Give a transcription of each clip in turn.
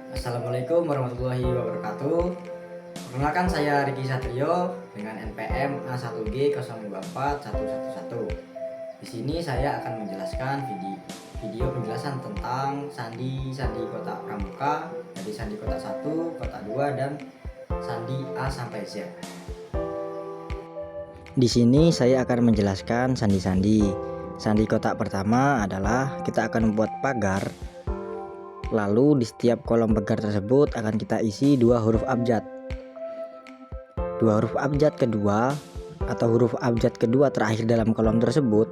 Assalamualaikum warahmatullahi wabarakatuh. Perkenalkan, saya Riki Satrio dengan NPM A1G024111. Di sini saya akan menjelaskan video penjelasan tentang sandi kotak pramuka dari sandi kotak 1, kotak 2 dan sandi A sampai Z. Di sini saya akan menjelaskan sandi-sandi. Sandi kotak pertama adalah kita akan membuat pagar. Lalu di setiap kolom pagar tersebut akan kita isi dua huruf abjad. Dua huruf abjad kedua atau huruf abjad kedua terakhir dalam kolom tersebut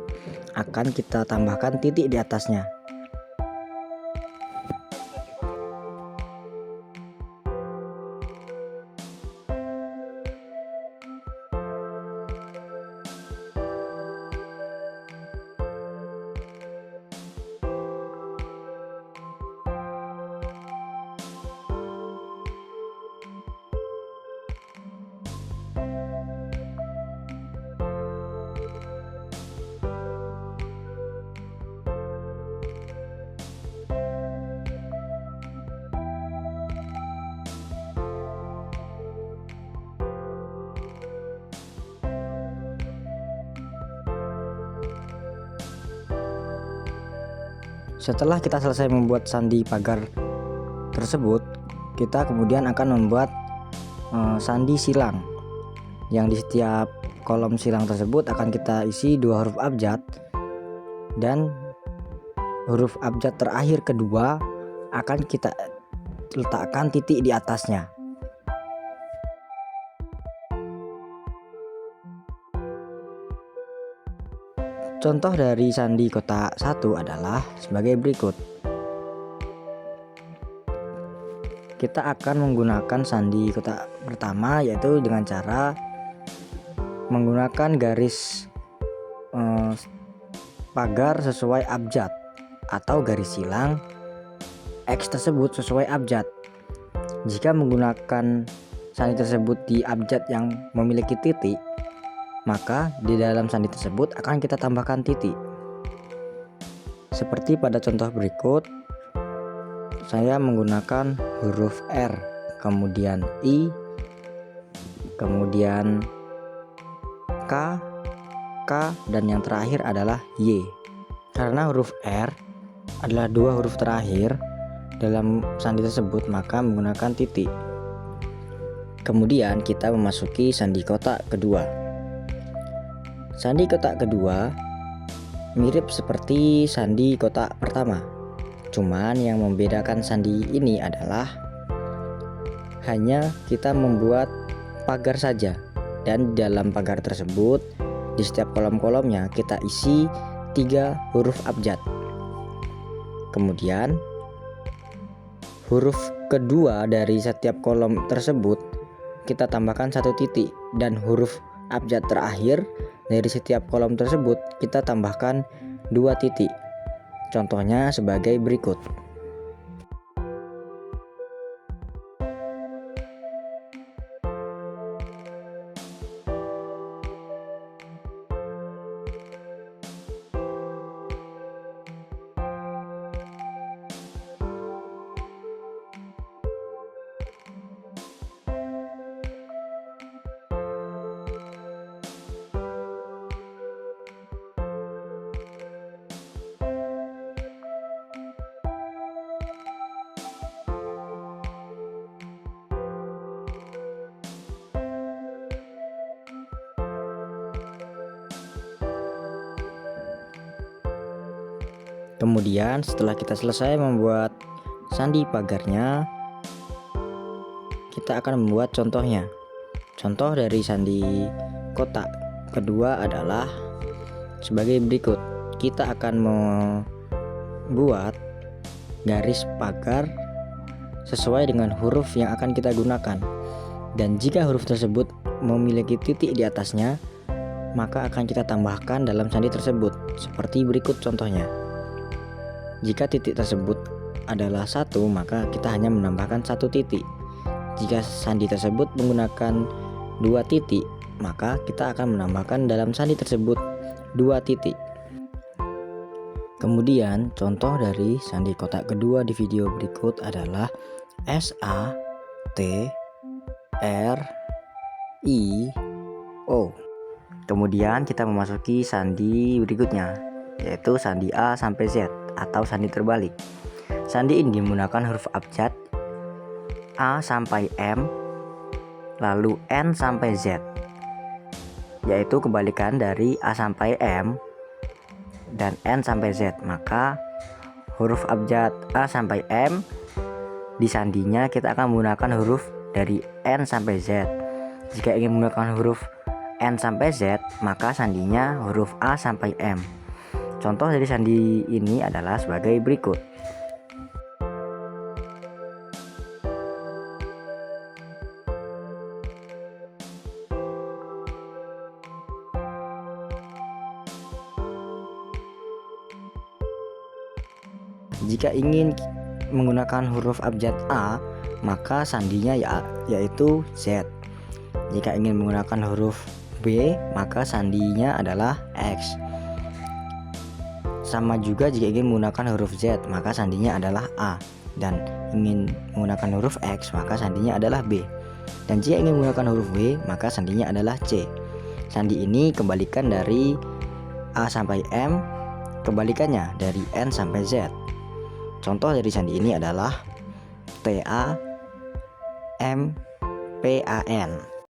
akan kita tambahkan titik di atasnya. Setelah kita selesai membuat sandi pagar tersebut, kita kemudian akan membuat sandi silang, yang di setiap kolom silang tersebut akan kita isi dua huruf abjad, dan huruf abjad terakhir kedua akan kita letakkan titik di atasnya. Contoh dari sandi kotak 1 adalah sebagai berikut. Kita akan menggunakan sandi kotak pertama yaitu dengan cara menggunakan garis pagar sesuai abjad atau garis silang X tersebut sesuai abjad. Jika menggunakan sandi tersebut di abjad yang memiliki titik, maka di dalam sandi tersebut akan kita tambahkan titik. Seperti pada contoh berikut, saya menggunakan huruf R, kemudian I, kemudian K, dan yang terakhir adalah Y. Karena huruf R adalah dua huruf terakhir dalam sandi tersebut, maka menggunakan titik. Kemudian kita memasuki sandi kotak kedua. Sandi kotak kedua mirip seperti sandi kotak pertama. Cuman yang membedakan sandi ini adalah hanya kita membuat pagar saja, dan dalam pagar tersebut di setiap kolom-kolomnya kita isi 3 huruf abjad. Kemudian huruf kedua dari setiap kolom tersebut kita tambahkan 1 titik, dan huruf abjad terakhir dari setiap kolom tersebut kita tambahkan 2 titik. Contohnya sebagai berikut. Kemudian setelah kita selesai membuat sandi pagarnya, kita akan membuat contohnya. Contoh dari sandi kotak kedua adalah sebagai berikut. Kita akan membuat garis pagar sesuai dengan huruf yang akan kita gunakan, dan jika huruf tersebut memiliki titik di atasnya, maka akan kita tambahkan dalam sandi tersebut seperti berikut contohnya. Jika titik tersebut adalah 1, maka kita hanya menambahkan 1 titik. Jika sandi tersebut menggunakan 2 titik, maka kita akan menambahkan dalam sandi tersebut 2 titik. Kemudian contoh dari sandi kotak kedua di video berikut adalah S A T R I O. Kemudian kita memasuki sandi berikutnya, yaitu sandi A sampai Z atau sandi terbalik. Sandi ini menggunakan huruf abjad A sampai M, lalu N sampai Z, yaitu kebalikan dari A sampai M dan N sampai Z. Maka huruf abjad A sampai M di sandinya kita akan menggunakan huruf dari N sampai Z. Jika ingin menggunakan huruf N sampai Z, maka sandinya huruf A sampai M. Contoh dari sandi ini adalah sebagai berikut. Jika ingin menggunakan huruf abjad A, maka sandinya yaitu Z. Jika ingin menggunakan huruf B, maka sandinya adalah X. Sama juga jika ingin menggunakan huruf Z, maka sandinya adalah A. Dan ingin menggunakan huruf X, maka sandinya adalah B. Dan jika ingin menggunakan huruf W, maka sandinya adalah C. Sandi ini kebalikan dari A sampai M, kebalikannya dari N sampai Z. Contoh dari sandi ini adalah TAMPAN.